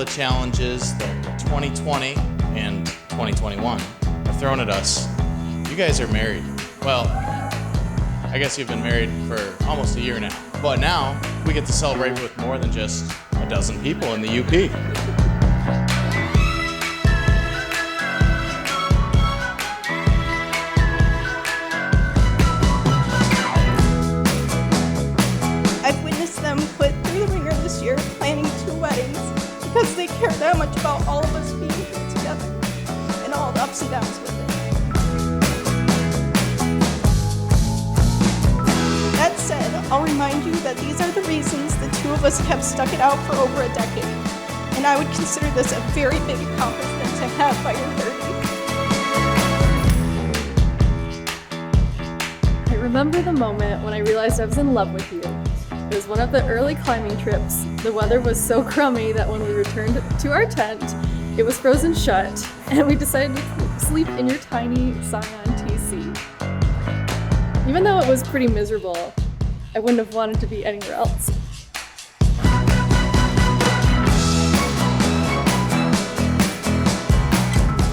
the challenges that 2020 and 2021 have thrown at us, you guys are married. Well, I guess you've been married for almost a year now. But now, we get to celebrate with more than just a dozen people in the UP. I've witnessed them put through the ringer this year, planning 2 weddings, because they care that much about all of us being here together, and all the ups and downs with it. That said, I'll remind you that these are the reasons the 2 of us have stuck it out for over a decade, and I would consider this a very big accomplishment to have by your 30. I remember the moment when I realized I was in love with you. It was one of the early climbing trips. The weather was so crummy that when we returned to our tent, it was frozen shut, and we decided to sleep in your tiny Scion TC. Even though it was pretty miserable, I wouldn't have wanted to be anywhere else.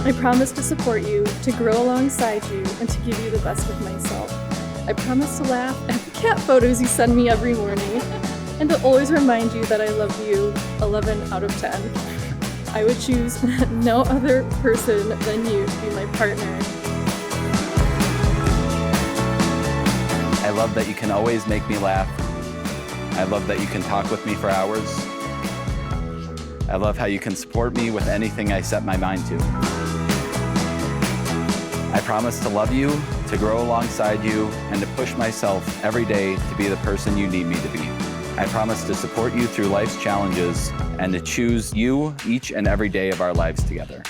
I promise to support you, to grow alongside you, and to give you the best of myself. I promise to laugh at the cat photos you send me every morning, and to always remind you that I love you 11 out of 10. I would choose no other person than you to be my partner. I love that you can always make me laugh. I love that you can talk with me for hours. I love how you can support me with anything I set my mind to. I promise to love you, to grow alongside you, and to push myself every day to be the person you need me to be. I promise to support you through life's challenges and to choose you each and every day of our lives together.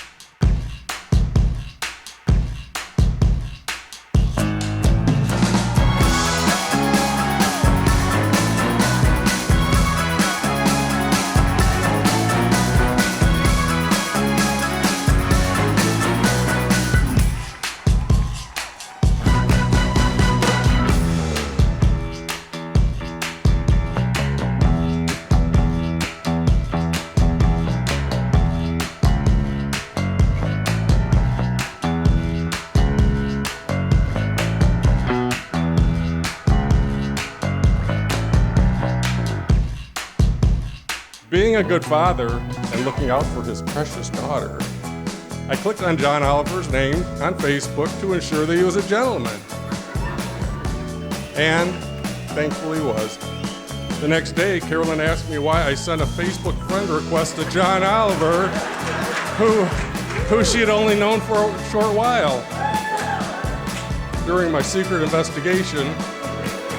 Being a good father and looking out for his precious daughter, I clicked on John Oliver's name on Facebook to ensure that he was a gentleman. And thankfully was. The next day, Carolyn asked me why I sent a Facebook friend request to John Oliver, who she had only known for a short while. During my secret investigation,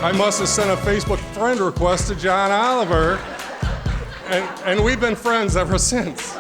I must have sent a Facebook friend request to John Oliver, and we've been friends ever since.